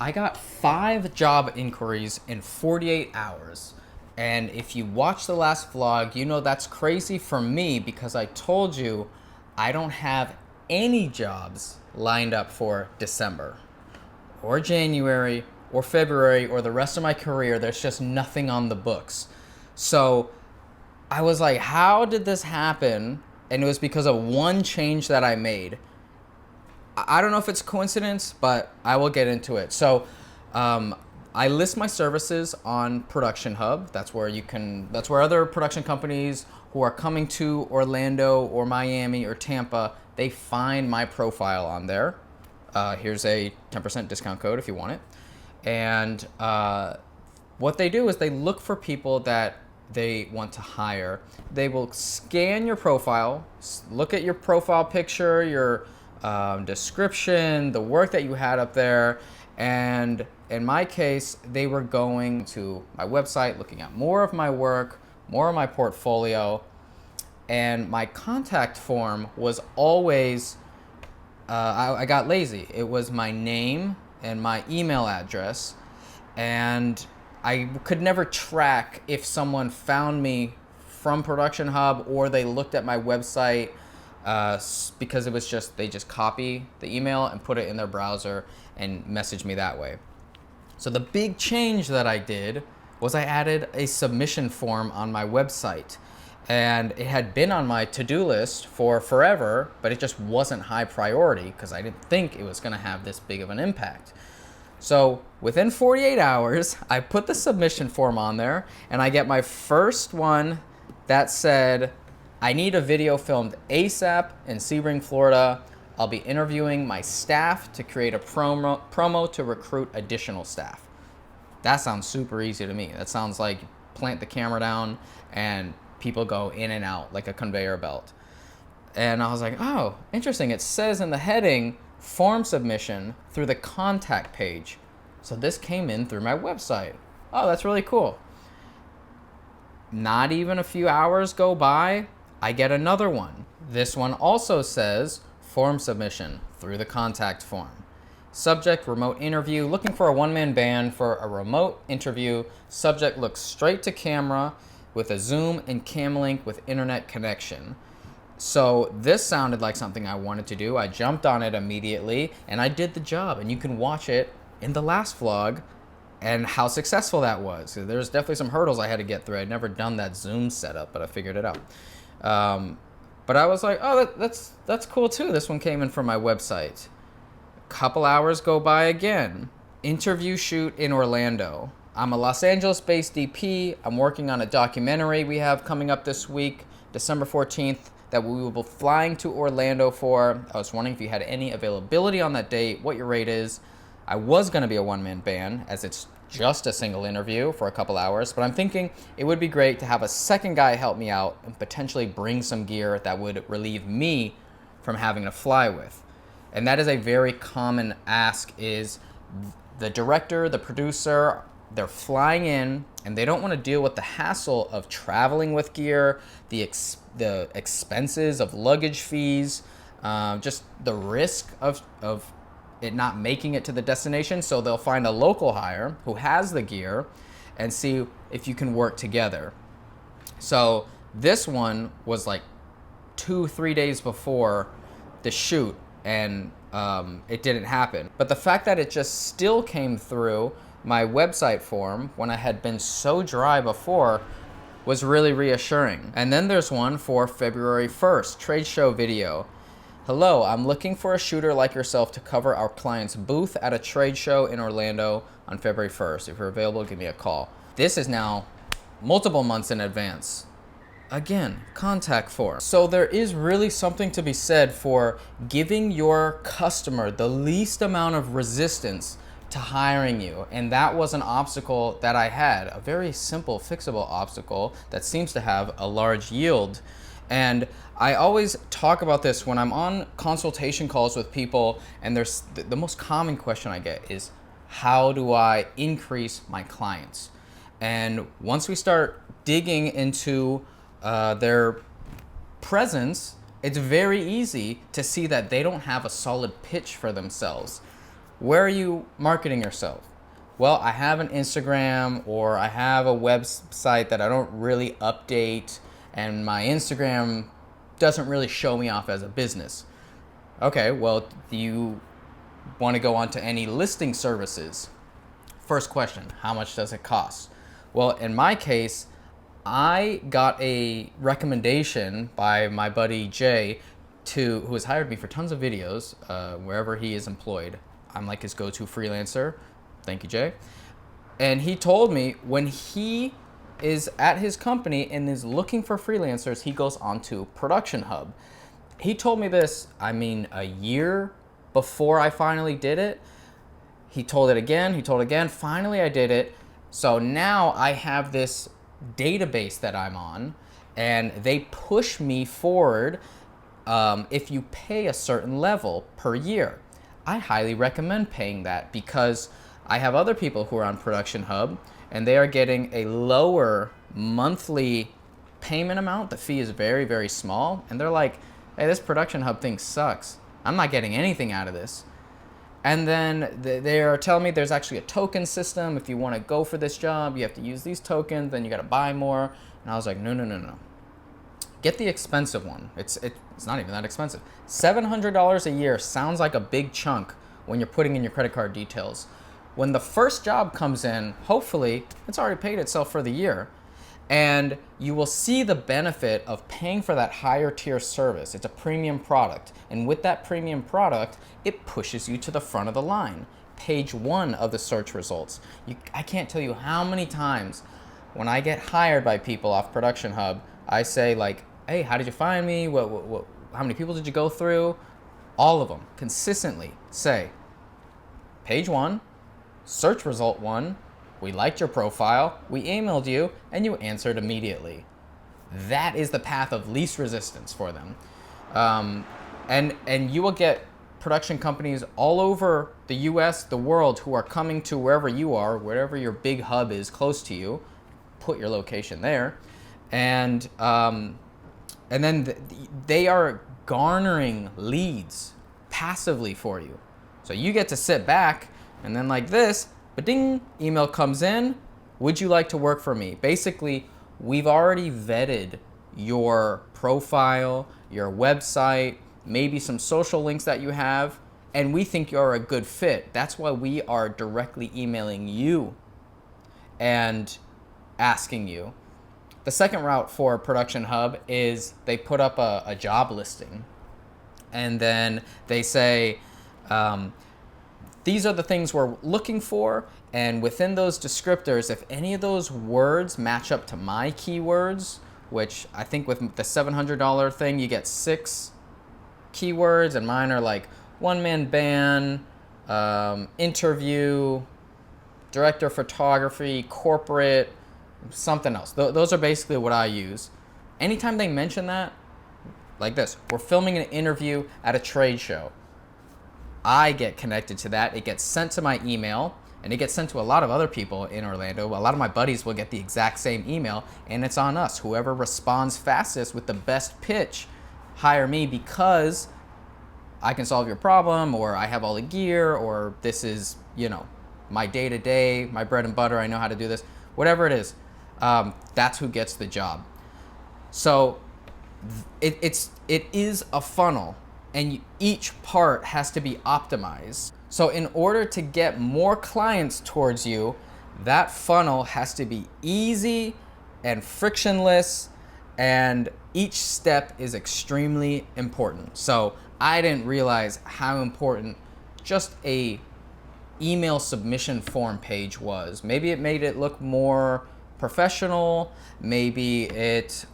I got 5 job inquiries in 48 hours. And if you watch the last vlog, you know that's crazy for me because I told you I don't have any jobs lined up for December or January or February or the rest of my career. There's just nothing on the books. So I was like, how did this happen? And it was because of one change that I made. I don't know if it's a coincidence, but I will get into it. So I list my services on Production Hub. That's where other production companies who are coming to Orlando or Miami or Tampa, they find my profile on there. Here's a 10% discount code if you want it. And what they do is they look for people that they want to hire. They will scan your profile, look at your profile picture, your description, the work that you had up there, and in my case, they were going to my website, looking at more of my work, more of my portfolio, and my contact form was always, I got lazy. It was my name and my email address, and I could never track if someone found me from Production Hub or they looked at my website because it was just, they just copy the email and put it in their browser and message me that way. So the big change that I did was I added a submission form on my website. And it had been on my to-do list for forever, but it just wasn't high priority because I didn't think it was gonna have this big of an impact. So within 48 hours, I put the submission form on there and I get my first one that said, I need a video filmed ASAP in Sebring, Florida. I'll be interviewing my staff to create a promo to recruit additional staff. That sounds super easy to me. That sounds like plant the camera down and people go in and out like a conveyor belt. And I was like, oh, interesting. It says in the heading, form submission through the contact page. So this came in through my website. Oh, that's really cool. Not even a few hours go by, I get another one. This one also says form submission through the contact form. Subject, remote interview, looking for a one-man band for a remote interview. Subject looks straight to camera with a Zoom and cam link with internet connection. So this sounded like something I wanted to do. I jumped on it immediately and I did the job, and you can watch it in the last vlog and how successful that was. There's definitely some hurdles I had to get through. I'd never done that Zoom setup, but I figured it out. But I was like, oh, that's cool too. This one came in from my website. Couple hours go by again. Interview shoot in Orlando. I'm a Los Angeles-based DP. I'm working on a documentary we have coming up this week, December 14th, that we will be flying to Orlando for. I was wondering if you had any availability on that date, what your rate is. I was gonna be a one-man band as it's just a single interview for a couple hours, but I'm thinking it would be great to have a second guy help me out and potentially bring some gear that would relieve me from having to fly with. And that is a very common ask, is the director, the producer, they're flying in and they don't want to deal with the hassle of traveling with gear, the expenses of luggage fees, just the risk of it not making it to the destination. So they'll find a local hire who has the gear and see if you can work together. So this one was like 2-3 days before the shoot, and it didn't happen. But the fact that it just still came through my website form when I had been so dry before was really reassuring. And then there's one for February 1st, trade show video. Hello, I'm looking for a shooter like yourself to cover our client's booth at a trade show in Orlando on February 1st. If you're available, give me a call. This is now multiple months in advance. Again, contact form. So there is really something to be said for giving your customer the least amount of resistance to hiring you. And that was an obstacle that I had, a very simple, fixable obstacle that seems to have a large yield. And I always talk about this when I'm on consultation calls with people, and there's the most common question I get is, how do I increase my clients? And once we start digging into their presence, it's very easy to see that they don't have a solid pitch for themselves. Where are you marketing yourself? Well, I have an Instagram, or I have a website that I don't really update, and my Instagram doesn't really show me off as a business. Okay, well, do you want to go on to any listing services? First question, how much does it cost? Well, in my case, I got a recommendation by my buddy Jay, who has hired me for tons of videos wherever he is employed. I'm like his go-to freelancer. Thank you, Jay. And he told me when he is at his company and is looking for freelancers, he goes onto Production Hub. He told me this, a year before I finally did it. He told it again. Finally, I did it. So now I have this database that I'm on, and they push me forward if you pay a certain level per year. I highly recommend paying that, because I have other people who are on Production Hub and they are getting a lower monthly payment amount. The fee is very, very small, and they're like, hey, this Production Hub thing sucks. I'm not getting anything out of this. And then they are telling me there's actually a token system. If you want to go for this job, you have to use these tokens, then you got to buy more. And I was like, no. Get the expensive one. It's not even that expensive. $700 a year sounds like a big chunk when you're putting in your credit card details. When the first job comes in, hopefully it's already paid itself for the year, and you will see the benefit of paying for that higher tier service. It's a premium product, and with that premium product, it pushes you to the front of the line. Page 1 of the search results. I can't tell you how many times when I get hired by people off Production Hub, I say like, hey, how did you find me? How many people did you go through? All of them consistently say, page 1, search result 1, we liked your profile, we emailed you, and you answered immediately. That is the path of least resistance for them. And you will get production companies all over the US, the world, who are coming to wherever you are, wherever your big hub is close to you. Put your location there. And then they are garnering leads passively for you. So you get to sit back, and then like this, ba-ding, email comes in. Would you like to work for me? Basically, we've already vetted your profile, your website, maybe some social links that you have, and we think you're a good fit. That's why we are directly emailing you and asking you. The second route for Production Hub is they put up a job listing, and then they say, these are the things we're looking for, and within those descriptors, if any of those words match up to my keywords, which I think with the $700 thing, you get 6 keywords, and mine are like one-man band, interview, director of photography, corporate, something else. Those are basically what I use. Anytime they mention that, like this, we're filming an interview at a trade show, I get connected to that. It gets sent to my email, and it gets sent to a lot of other people in Orlando. A lot of my buddies will get the exact same email, and it's on us. Whoever responds fastest with the best pitch, hire me, because I can solve your problem, or I have all the gear, or this is, my day-to-day, my bread and butter, I know how to do this. Whatever it is, that's who gets the job. So it is a funnel, and each part has to be optimized. So in order to get more clients towards you, that funnel has to be easy and frictionless, and each step is extremely important. So I didn't realize how important just a email submission form page was. Maybe it made it look more professional. Maybe it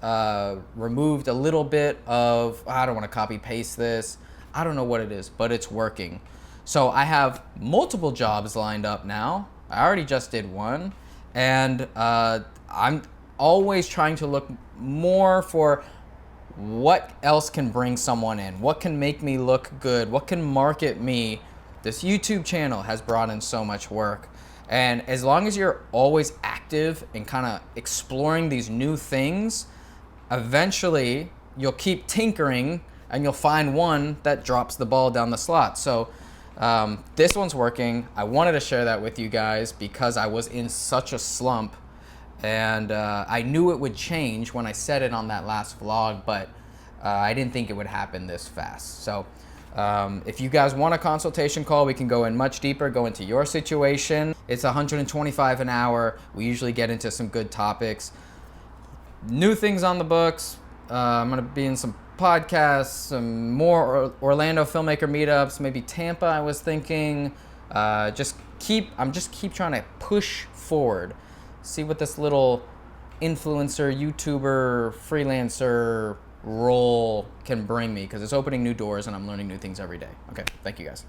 removed a little bit of, I don't want to copy paste this. I don't know what it is, but it's working. So I have multiple jobs lined up now. I already just did one, and I'm always trying to look more for what else can bring someone in, what can make me look good, what can market me. This YouTube channel has brought in so much work. And as long as you're always active and kind of exploring these new things, eventually you'll keep tinkering and you'll find one that drops the ball down the slot. So This one's working. I wanted to share that with you guys because I was in such a slump, and I knew it would change when I said it on that last vlog, but I didn't think it would happen this fast. So if you guys want a consultation call, we can go in much deeper, go into your situation. It's $125 an hour. We usually get into some good topics. New things on the books. I'm gonna be in some podcasts, some more Orlando filmmaker meetups, maybe Tampa I was thinking. I'm just keep trying to push forward. See what this little influencer, YouTuber, freelancer role can bring me, because it's opening new doors and I'm learning new things every day. Okay, thank you guys.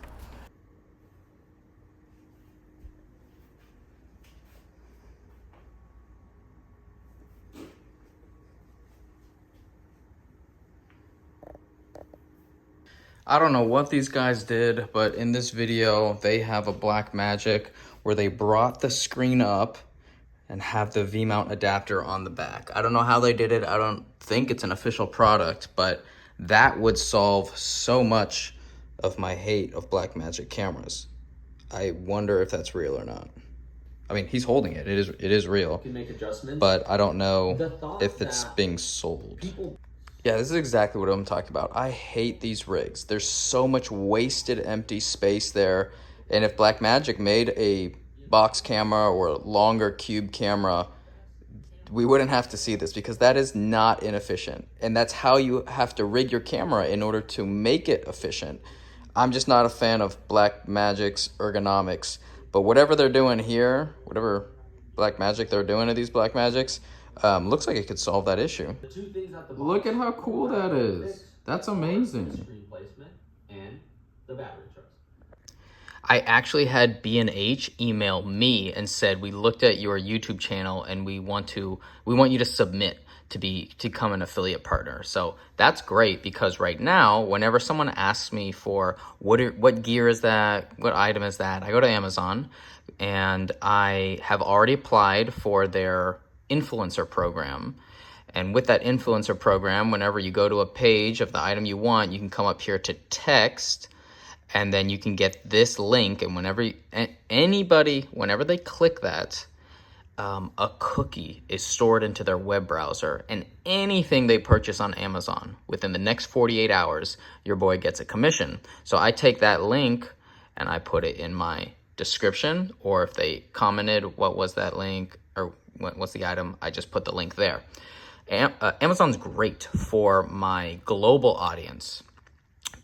I don't know what these guys did, but in this video, they have a Blackmagic where they brought the screen up and have the V-mount adapter on the back. I don't know how they did it. I don't think it's an official product, but that would solve so much of my hate of Blackmagic cameras. I wonder if that's real or not. I mean, he's holding it. It is real. You can make adjustments, but I don't know if it's being sold. Yeah, this is exactly what I'm talking about. I hate these rigs. There's so much wasted empty space there. And if Blackmagic made a box camera or a longer cube camera, we wouldn't have to see this, because that is not inefficient. And that's how you have to rig your camera in order to make it efficient. I'm just not a fan of Blackmagic's ergonomics. But whatever they're doing here, whatever Blackmagic they're doing to these Blackmagics, looks like it could solve that issue. Look at how cool that is. That's amazing. I actually had B&H email me and said, we looked at your YouTube channel and we want you to submit to become an affiliate partner. So that's great, because right now, whenever someone asks me for what gear is that, what item is that, I go to Amazon, and I have already applied for their influencer program. And with that influencer program, whenever you go to a page of the item you want, you can come up here to text, and then you can get this link. And whenever they click that, a cookie is stored into their web browser, and anything they purchase on Amazon within the next 48 hours, your boy gets a commission. So I take that link and I put it in my description, or if they commented what was that link or what's the item, I just put the link there. Amazon's great for my global audience,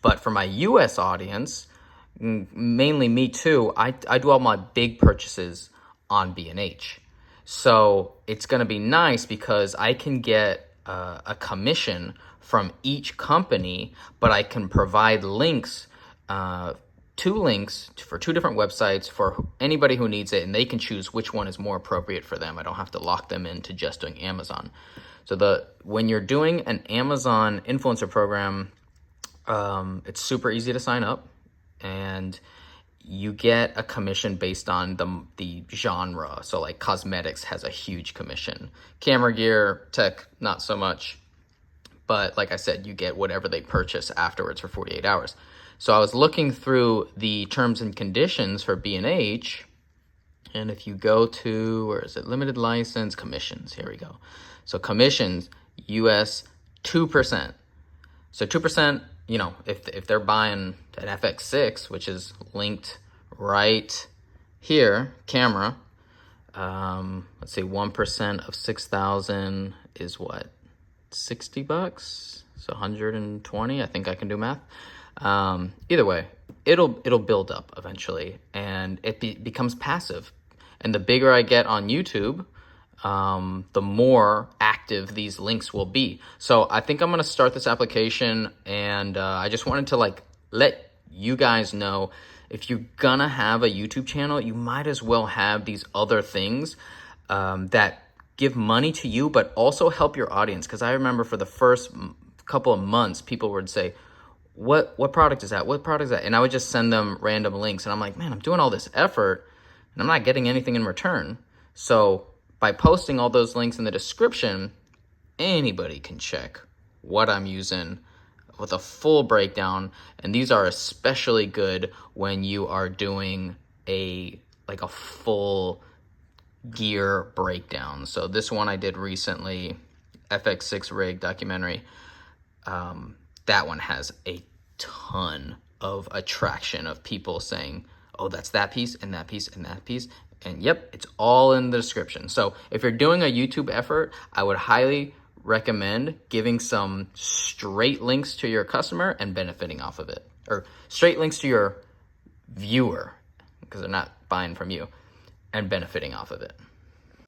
but for my US audience, mainly me too, I do all my big purchases on B&H. So it's going to be nice because I can get a commission from each company, but I can provide links, two links for two different websites for anybody who needs it, and they can choose which one is more appropriate for them. I don't have to lock them into just doing Amazon. So when you're doing an Amazon influencer program, it's super easy to sign up, and you get a commission based on the genre. So like cosmetics has a huge commission. Camera gear, tech, not so much. But like I said, you get whatever they purchase afterwards for 48 hours. So I was looking through the terms and conditions for B&H, and if you go to, where is it, limited license, commissions, here we go. So commissions, US 2%. So 2%, you know, if they're buying an FX6, which is linked right here, camera, let's say 1% of 6,000 is what, $60? So 120, I think I can do math. Either way, it'll build up eventually, and it becomes passive. And the bigger I get on YouTube, the more active these links will be. So I think I'm going to start this application, and I just wanted to let you guys know, if you're gonna have a YouTube channel, you might as well have these other things that give money to you, but also help your audience. Because I remember for the first couple of months, people would say, what product is that? What product is that? And I would just send them random links, and I'm like, man, I'm doing all this effort and I'm not getting anything in return. So by posting all those links in the description, anybody can check what I'm using, with a full breakdown, and these are especially good when you are doing a full gear breakdown. So this one I did recently, FX6 rig documentary, that one has a ton of attraction of people saying, oh, that's that piece and that piece and that piece. And yep, it's all in the description. So if you're doing a YouTube effort, I would highly recommend giving some straight links to your customer and benefiting off of it. Or straight links to your viewer, because they're not buying from you, and benefiting off of it.